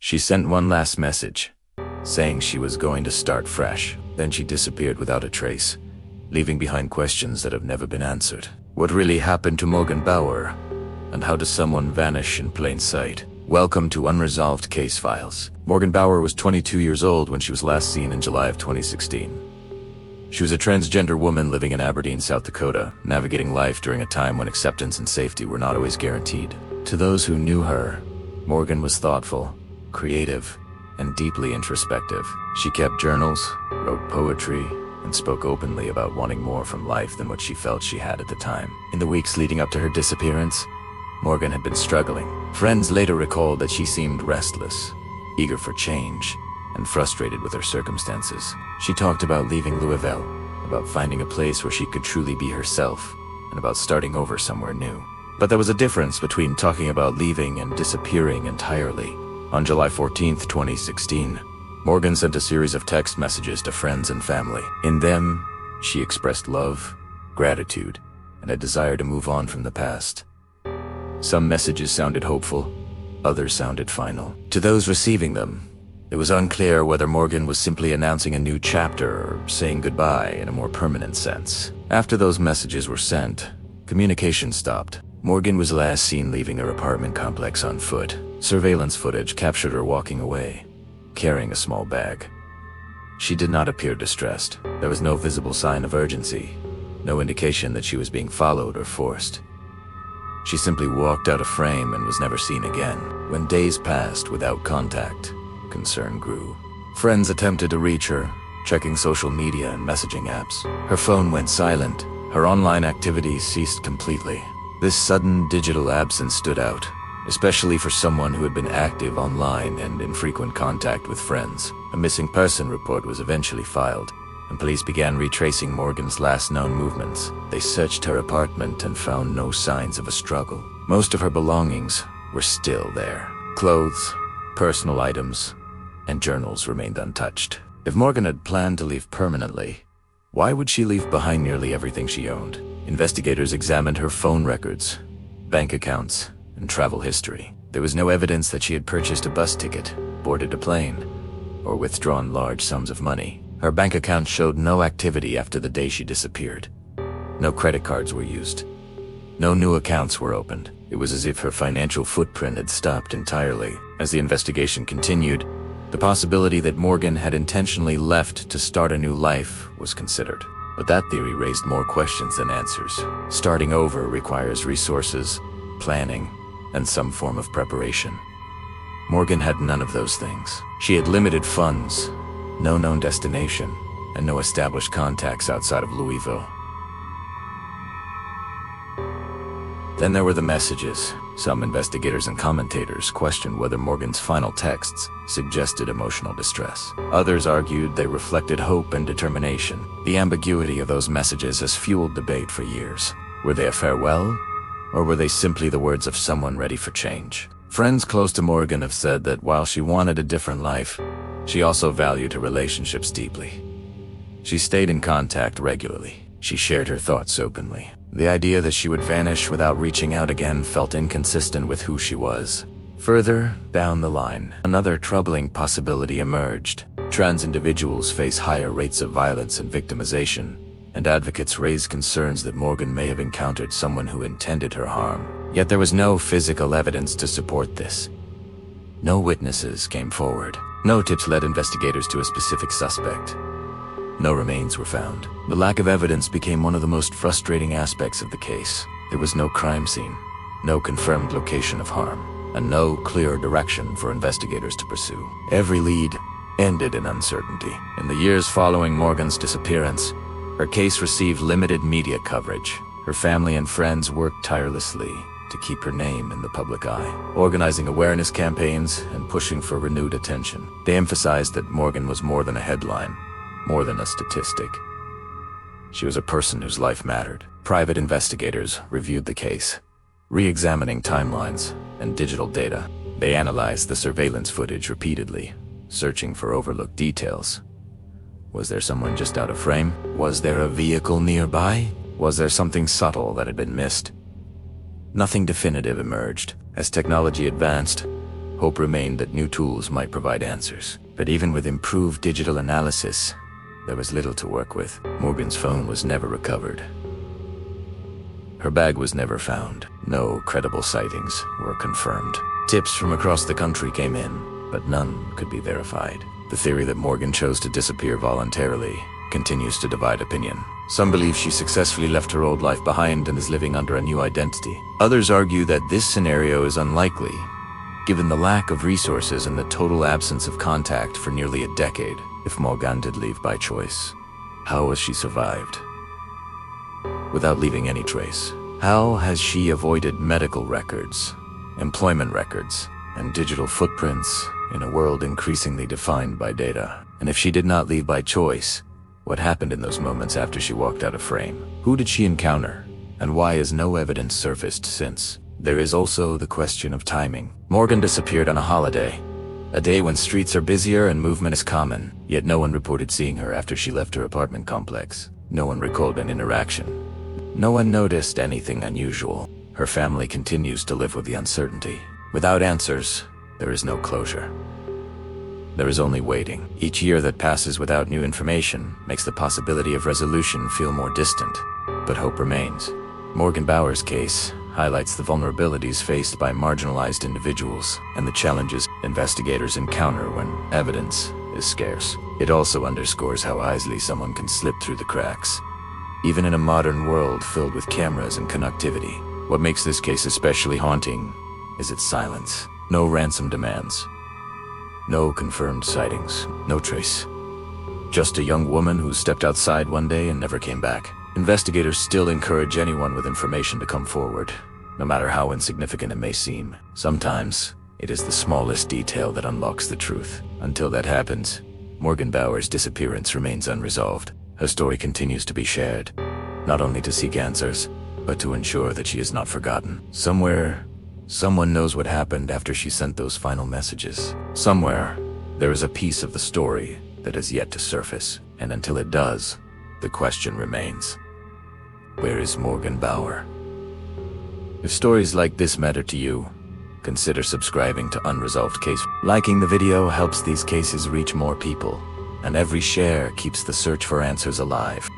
She sent one last message, saying she was going to start fresh. Then she disappeared without a trace, leaving behind questions that have never been answered. What really happened to Morgan Bauer? And how does someone vanish in plain sight? Welcome to Unresolved Casefiles. Morgan Bauer was 22 years old when she was last seen in July of 2016. She was a transgender woman living in Aberdeen, South Dakota, navigating life during a time when acceptance and safety were not always guaranteed. To those who knew her, Morgan was thoughtful, creative, and deeply introspective. She kept journals, wrote poetry, and spoke openly about wanting more from life than what she felt she had at the time. In the weeks leading up to her disappearance, Morgan had been struggling. Friends later recalled that she seemed restless, eager for change, and frustrated with her circumstances. She talked about leaving Louisville, about finding a place where she could truly be herself, and about starting over somewhere new. But there was a difference between talking about leaving and disappearing entirely. On July 14th, 2016, Morgan sent a series of text messages to friends and family. In them, she expressed love, gratitude, and a desire to move on from the past. Some messages sounded hopeful, others sounded final. To those receiving them, it was unclear whether Morgan was simply announcing a new chapter or saying goodbye in a more permanent sense. After those messages were sent, communication stopped. Morgan was last seen leaving her apartment complex on foot. Surveillance footage captured her walking away, carrying a small bag. She did not appear distressed. There was no visible sign of urgency, no indication that she was being followed or forced. She simply walked out of frame and was never seen again. When days passed without contact, concern grew. Friends attempted to reach her, checking social media and messaging apps. Her phone went silent. Her online activities ceased completely. This sudden digital absence stood out, especially for someone who had been active online and in frequent contact with friends. A missing person report was eventually filed, and police began retracing Morgan's last known movements. They searched her apartment and found no signs of a struggle. Most of her belongings were still there. Clothes, personal items, and journals remained untouched. If Morgan had planned to leave permanently, why would she leave behind nearly everything she owned? Investigators examined her phone records, bank accounts, and travel history. There was no evidence that she had purchased a bus ticket, boarded a plane, or withdrawn large sums of money. Her bank account showed no activity after the day she disappeared. No credit cards were used. No new accounts were opened. It was as if her financial footprint had stopped entirely. As the investigation continued, the possibility that Morgan had intentionally left to start a new life was considered. But that theory raised more questions than answers. Starting over requires resources, planning, and some form of preparation. Morgan had none of those things. She had limited funds, no known destination, and no established contacts outside of Louisville. Then there were the messages. Some investigators and commentators questioned whether Morgan's final texts suggested emotional distress. Others argued they reflected hope and determination. The ambiguity of those messages has fueled debate for years. Were they a farewell, or were they simply the words of someone ready for change? Friends close to Morgan have said that while she wanted a different life, she also valued her relationships deeply. She stayed in contact regularly. She shared her thoughts openly. The idea that she would vanish without reaching out again felt inconsistent with who she was. Further down the line, another troubling possibility emerged. Trans individuals face higher rates of violence and victimization, and advocates raised concerns that Morgan may have encountered someone who intended her harm. Yet there was no physical evidence to support this. No witnesses came forward. No tips led investigators to a specific suspect. No remains were found. The lack of evidence became one of the most frustrating aspects of the case. There was no crime scene, no confirmed location of harm, and no clear direction for investigators to pursue. Every lead ended in uncertainty. In the years following Morgan's disappearance, her case received limited media coverage. Her family and friends worked tirelessly to keep her name in the public eye, organizing awareness campaigns and pushing for renewed attention. They emphasized that Morgan was more than a headline, more than a statistic. She was a person whose life mattered. Private investigators reviewed the case, re-examining timelines and digital data. They analyzed the surveillance footage repeatedly, searching for overlooked details. Was there someone just out of frame? Was there a vehicle nearby? Was there something subtle that had been missed? Nothing definitive emerged. As technology advanced, Hope remained that new tools might provide answers. But even with improved digital analysis, there was little to work with. Morgan's phone was never recovered. Her bag was never found. No credible sightings were confirmed. Tips from across the country came in, but none could be verified. The theory that Morgan chose to disappear voluntarily continues to divide opinion. Some believe she successfully left her old life behind and is living under a new identity. Others argue that this scenario is unlikely, given the lack of resources and the total absence of contact for nearly a decade. If Morgan did leave by choice, how has she survived without leaving any trace? How has she avoided medical records, employment records, and digital footprints in a world increasingly defined by data? And if she did not leave by choice, what happened in those moments after she walked out of frame? Who did she encounter? And why has no evidence surfaced since? There is also the question of timing. Morgan disappeared on a holiday, a day when streets are busier and movement is common, yet no one reported seeing her after she left her apartment complex. No one recalled an interaction. No one noticed anything unusual. Her family continues to live with the uncertainty. Without answers, there is no closure. There is only waiting. Each year that passes without new information makes the possibility of resolution feel more distant, but hope remains. Morgan Bauer's case highlights the vulnerabilities faced by marginalized individuals and the challenges investigators encounter when evidence is scarce. It also underscores how easily someone can slip through the cracks, even in a modern world filled with cameras and connectivity. What makes this case especially haunting is its silence. No ransom demands, no confirmed sightings, no trace. Just a young woman who stepped outside one day and never came back. Investigators still encourage anyone with information to come forward, no matter how insignificant it may seem. Sometimes, it is the smallest detail that unlocks the truth. Until that happens, Morgan Bauer's disappearance remains unresolved. Her story continues to be shared, not only to seek answers, but to ensure that she is not forgotten. Somewhere, someone knows what happened after she sent those final messages. Somewhere, there is a piece of the story that has yet to surface, and until it does, the question remains: where is Morgan Bauer? If stories like this matter to you, consider subscribing to Unresolved Case. Liking the video helps these cases reach more people, and every share keeps the search for answers alive.